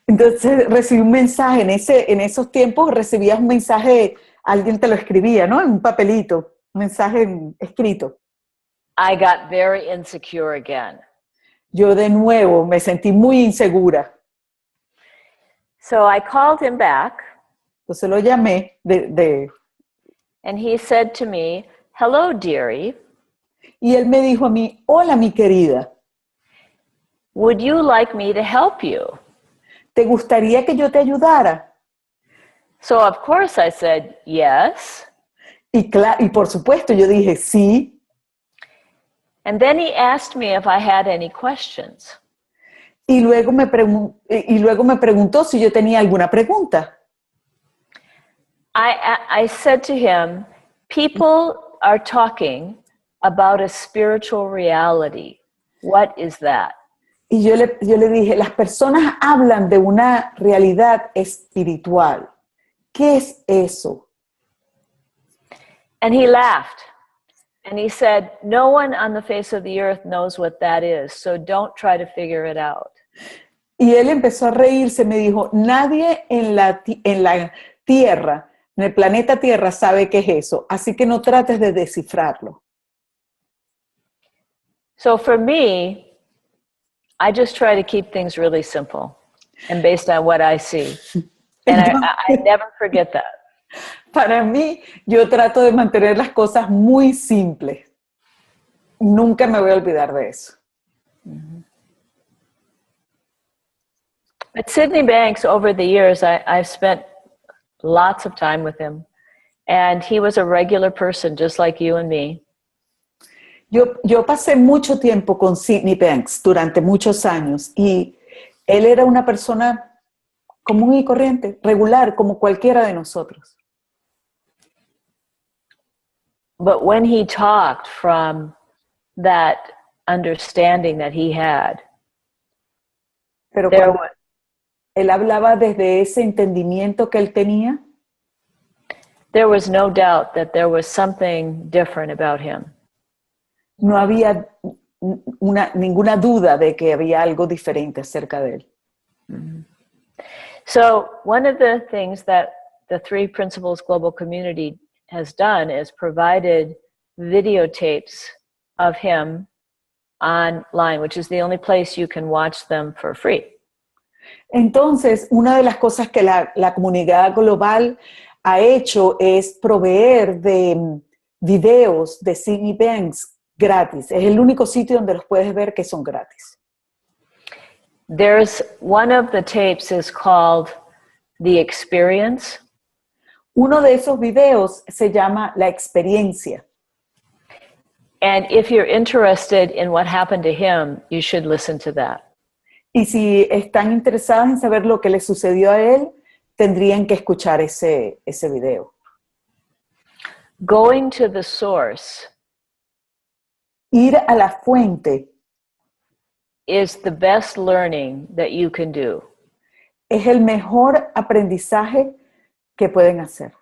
S1: Entonces recibí un mensaje, en esos tiempos recibías un mensaje, alguien te lo escribía, ¿no? En un papelito, un mensaje escrito.
S2: I got very insecure again.
S1: Yo de nuevo me sentí muy insegura.
S2: So I called him back.
S1: Entonces lo llamé
S2: And he said to me, "Hello, dearie."
S1: Y él me dijo a mí, hola, mi querida.
S2: Would you like me to help you?
S1: ¿Te gustaría que yo te ayudara?
S2: So of course I said, yes.
S1: Y por supuesto yo dije, sí.
S2: And then he asked me if I had any questions.
S1: Y luego me preguntó si yo tenía alguna pregunta.
S2: I said to him, people are talking about a spiritual reality. What is that?
S1: Y yo le dije, las personas hablan de una realidad espiritual. ¿Qué es eso?
S2: And he laughed. And he said, no one on the face of the earth knows what that is, so don't try to figure it out.
S1: Y él empezó a reírse, me dijo, nadie en la Tierra, en el planeta Tierra sabe qué es eso, así que no trates de descifrarlo.
S2: So for me, I just try to keep things really simple and based on what I see. And I never forget that.
S1: Para mí, yo trato de mantener las cosas muy simples. Nunca me voy a olvidar de eso.
S2: Mm-hmm. But Sydney Banks, over the years, I've spent lots of time with him. And he was a regular person, just like you and me.
S1: Yo pasé mucho tiempo con Sydney Banks durante muchos años y él era una persona común y corriente, regular, como cualquiera de nosotros.
S2: But when he talked from that understanding that he had,
S1: pero cuando él hablaba desde ese entendimiento que él tenía,
S2: there was no doubt that there was something different about him.
S1: No había ninguna duda de que había algo diferente acerca de él.
S2: Mm-hmm. So one of the things that the Three Principles Global Community has done is provided videotapes of him online, which is the only place you can watch them for free.
S1: Entonces, una de las cosas que la comunidad global ha hecho es proveer de videos de Sydney Banks gratis. Es el único sitio donde los puedes ver que son gratis.
S2: There's one of the tapes is called The Experience.
S1: Uno de esos videos se llama La Experiencia.
S2: And if you're interested in what happened to him, you should listen to that.
S1: Y si están interesados en saber lo que le sucedió a él, tendrían que escuchar ese video.
S2: Going to the source.
S1: Ir a la fuente
S2: is the best learning that you can do.
S1: Es el mejor aprendizaje que pueden hacer.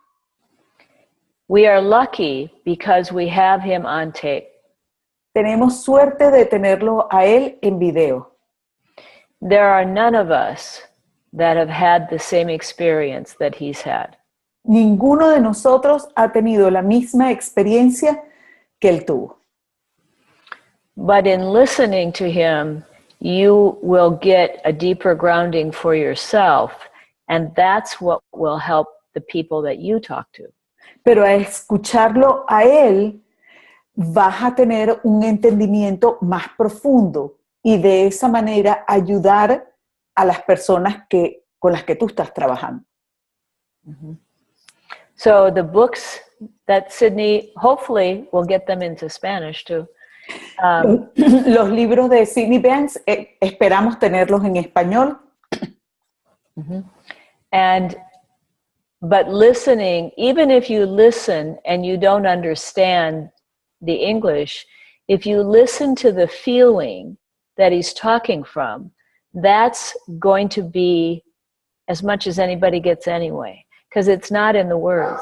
S2: We are lucky because we have him on tape.
S1: Tenemos suerte de tenerlo a él en video.
S2: There are none of us that have had the same experience that he's had.
S1: Ninguno de nosotros ha tenido la misma experiencia que él tuvo.
S2: But in listening to him, you will get a deeper grounding for yourself, and that's what will help the people that you talk to.
S1: Pero a escucharlo a él, vas a tener un entendimiento más profundo y de esa manera ayudar a las personas con las que tú estás trabajando.
S2: Mm-hmm. So the books that Sydney, hopefully, will get them into Spanish too.
S1: Los libros de Sydney Banks, esperamos tenerlos en español.
S2: Mm-hmm. But listening, even if you listen and you don't understand the English, if you listen to the feeling that he's talking from, that's going to be as much as anybody gets anyway, because it's not in the words.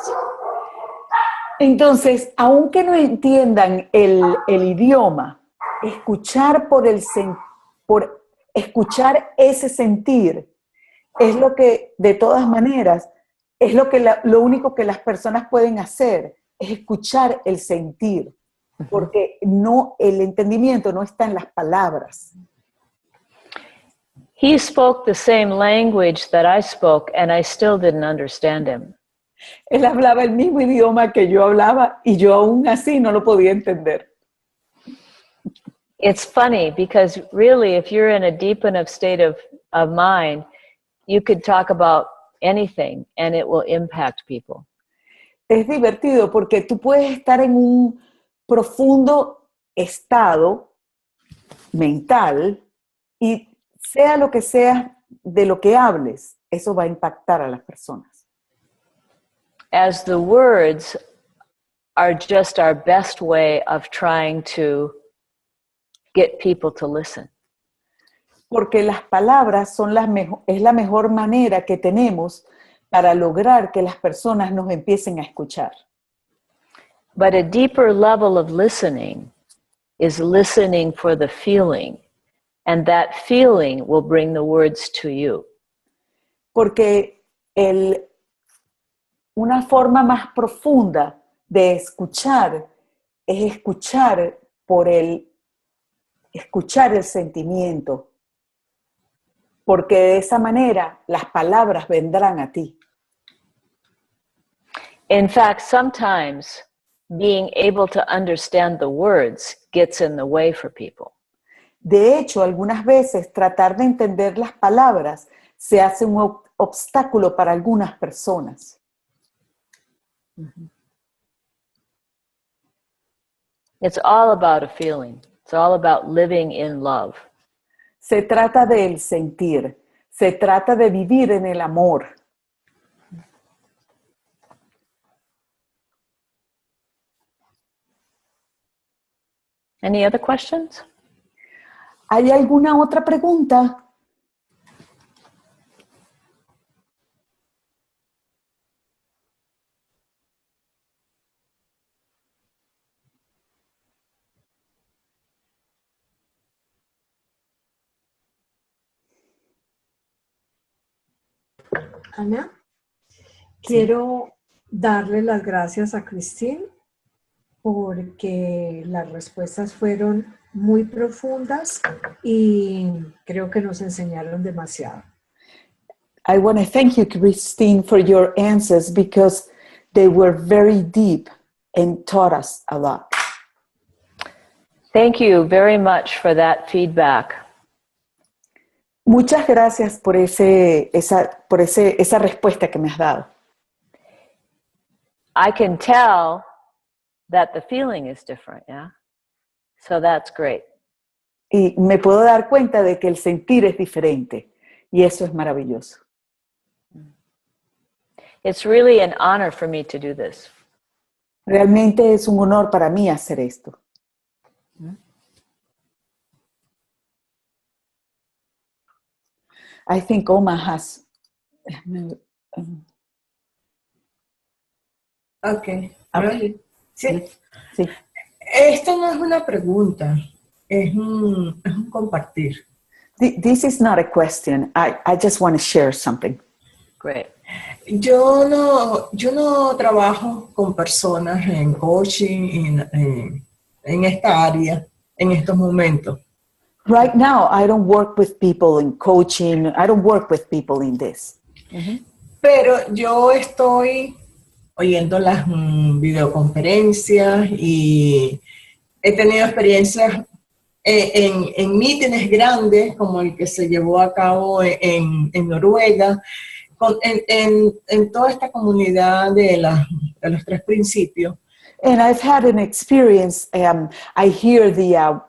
S1: Entonces, aunque no entiendan el idioma, escuchar por escuchar ese sentir es lo que, de todas maneras, es lo único que las personas pueden hacer, es escuchar el sentir, porque el entendimiento no está en las palabras.
S2: He spoke the same language that I spoke, and I still didn't understand him.
S1: Él hablaba el mismo idioma que yo hablaba, y yo aún así no lo podía entender.
S2: It's funny, because really, if you're in a deep enough state of mind, you could talk about anything and it will impact people.
S1: Es divertido porque tú puedes estar en un profundo estado mental y sea lo que sea de lo que hables, eso va a impactar a las personas.
S2: As the words are just our best way of trying to get people to listen.
S1: Porque las palabras es la mejor manera que tenemos para lograr que las personas nos empiecen a escuchar.
S2: But a deeper level of listening is listening for the feeling, and that feeling will bring the words to you.
S1: Porque una forma más profunda de escuchar es escuchar escuchar el sentimiento. Porque de esa manera las palabras vendrán a ti.
S2: In fact, sometimes being able to understand the words gets in the way for people.
S1: De hecho, algunas veces tratar de entender las palabras se hace un obstáculo para algunas personas.
S2: Mm-hmm. It's all about a feeling. It's all about living in love.
S1: Se trata del sentir, se trata de vivir en el amor.
S2: Any other questions?
S1: ¿Hay alguna otra pregunta?
S3: Ana, quiero darle las gracias a Christine porque las respuestas fueron muy profundas y creo que nos enseñaron demasiado.
S1: I want to thank you, Christine, for your answers because they were very deep and taught us a lot.
S2: Thank you very much for that feedback.
S1: Muchas gracias por esa respuesta que me has dado.
S2: I can tell that the feeling is different, yeah? So that's great.
S1: Y me puedo dar cuenta de que el sentir es diferente. Y eso es maravilloso.
S2: It's really an honor for me to do this.
S1: Realmente es un honor para mí hacer esto. I think Oma has...
S4: Okay.
S1: Sí. Sí.
S4: Esto no es una pregunta, es un compartir.
S1: This is not a question. I just want to share something.
S2: Great.
S4: Yo no trabajo con personas en coaching, en esta área, en estos momentos.
S1: Right now, I don't work with people in coaching. I don't work with people in this.
S4: Pero yo estoy oyendo las videoconferencias y he tenido experiencias en mítines grandes, como el que se llevó a cabo en Noruega, en toda esta comunidad de los tres principios.
S1: And I've had an experience. I hear the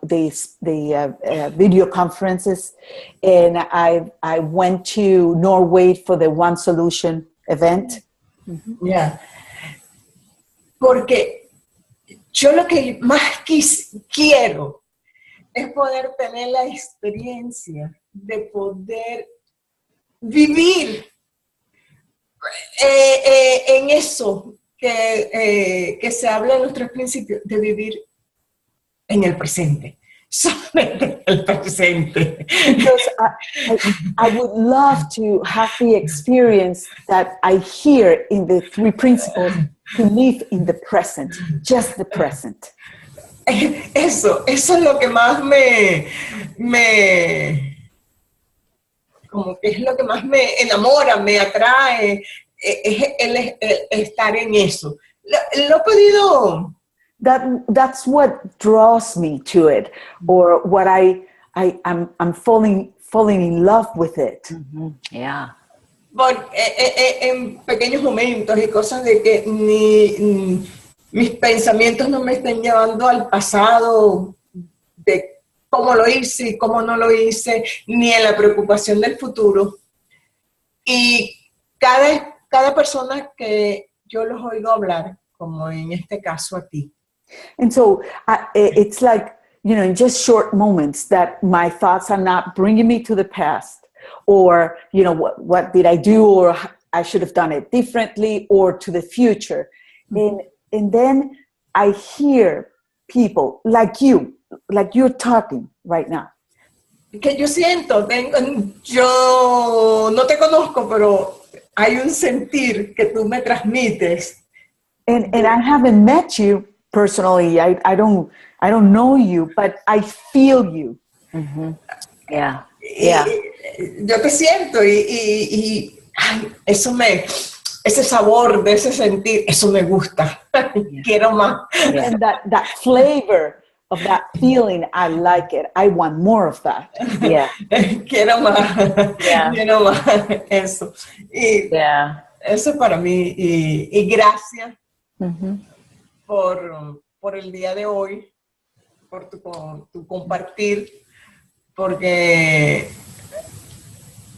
S1: video conferences, and I went to Norway for the One Solution event.
S4: Yeah. Porque yo lo que más quiero es poder tener la experiencia de poder vivir en eso que se habla en los tres principios, de vivir en el presente, solamente en el presente.
S1: Because I would love to have the experience that I hear in the three principles, to live in the present, just the present.
S4: Eso es lo que más como que es lo que más me enamora, me atrae, es el estar en eso. Lo he podido...
S1: That's what draws me to it, or what I'm falling in love with it.
S2: Yeah.
S4: En pequeños momentos y cosas de que mis pensamientos no me estén llevando al pasado de cómo lo hice y cómo no lo hice, ni en la preocupación del futuro. Y cada persona que yo los oigo hablar, como en este caso a ti.
S1: And so it's like, in just short moments that my thoughts are not bringing me to the past, or, what did I do, or I should have done it differently, or to the future. And then I hear people like you're talking right now.
S4: Que yo siento, yo no te conozco, pero hay un sentir que tú me transmites.
S1: And I haven't met you personally. I don't know you, but I feel you.
S2: Yeah.
S4: Yo te siento y ay, ese sabor de ese sentir, eso me gusta. Quiero más.
S1: And that flavor of that feeling, I like it. I want more of that.
S2: Yeah.
S4: Quiero más.
S2: Yeah.
S4: Quiero más. Eso. Y eso para mí. Y gracias por el día de hoy, por tu compartir, porque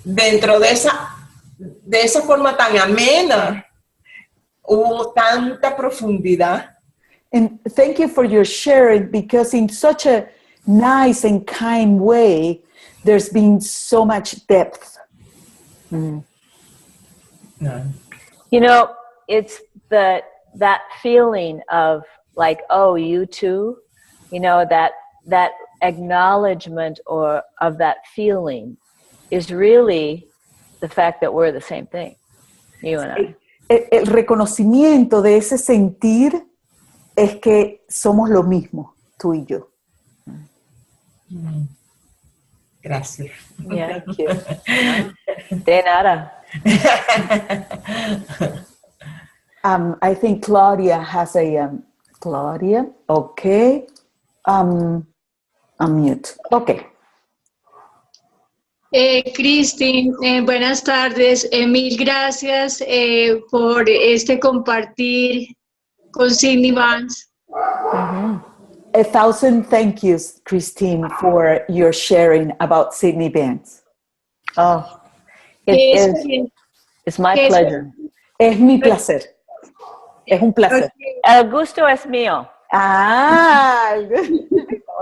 S4: dentro de esa forma tan amena hubo tanta profundidad.
S1: And thank you for your sharing, because in such a nice and kind way, there's been so much depth.
S2: It's that feeling of like, oh, you too, that acknowledgement of that feeling is really the fact that we're the same thing, you and I.
S1: El reconocimiento de ese sentir es que somos lo mismo, tú y yo.
S4: Gracias.
S2: Yeah. Thank you. De nada.
S1: I think Claudia has a... Claudia, okay. Unmute. Okay.
S5: Christine, buenas tardes. Mil gracias por este compartir con Sydney Vance.
S1: 1,000 thank yous, Christine, for your sharing about Sydney Vance.
S2: Oh, it's my pleasure.
S1: Es mi placer. Es un placer.
S2: El gusto es mío.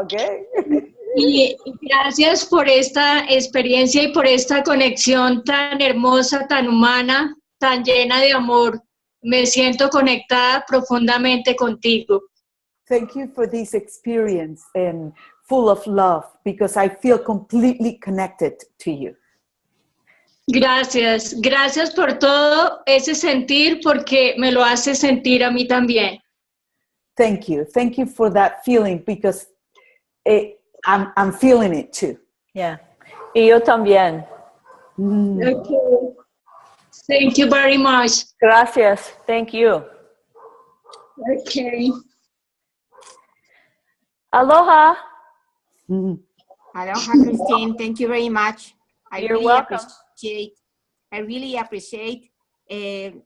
S1: Okay.
S5: Y gracias por esta experiencia y por esta conexión tan hermosa, tan humana, tan llena de amor. Me siento conectada profundamente contigo.
S1: Thank you for this experience and full of love, because I feel completely connected to you.
S5: Gracias por todo ese sentir, porque me lo hace sentir a mí también.
S1: Thank you for that feeling, because I'm feeling it too.
S2: Yeah. Y yo también.
S5: Okay. Thank you very much.
S2: Gracias. Thank you.
S5: Okay.
S2: Aloha.
S6: Aloha, Christine. Thank you very much.
S2: You're welcome.
S6: I really appreciate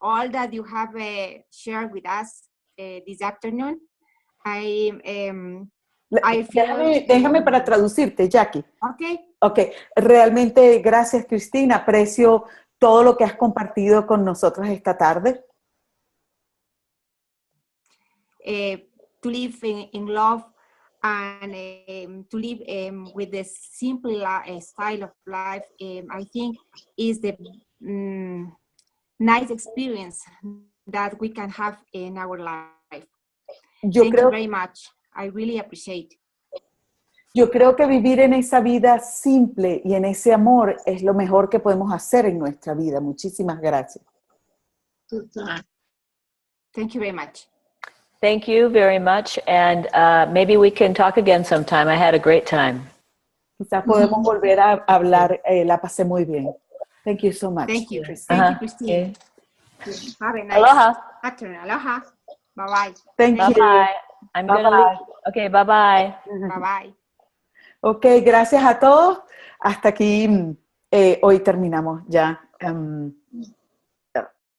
S6: all that you have shared with us this afternoon.
S1: Déjame para traducirte, Jackie.
S6: Okay.
S1: Ok, realmente gracias, Cristina. Aprecio todo lo que has compartido con nosotros esta tarde.
S6: To live in love and to live with the simple style of life, I think is the nice experience that we can have in our life. Thank you very much. I really appreciate.
S1: Yo creo que vivir en esa vida simple y en ese amor es lo mejor que podemos hacer en nuestra vida. Muchísimas gracias.
S6: Thank you very much.
S2: Thank you very much. And maybe we can talk again sometime. I had a great time.
S1: Quizás podemos volver a hablar. La pasé muy bien. Thank you so much.
S6: Thank you.
S1: Christine.
S6: Thank you, Christine.
S2: Okay.
S6: Have a nice
S2: Aloha.
S6: afternoon. Aloha. Bye-bye.
S1: Thank you.
S2: Bye-bye. I'm going to leave. Okay, bye-bye.
S6: Bye-bye.
S1: Ok, gracias a todos. Hasta aquí hoy terminamos ya.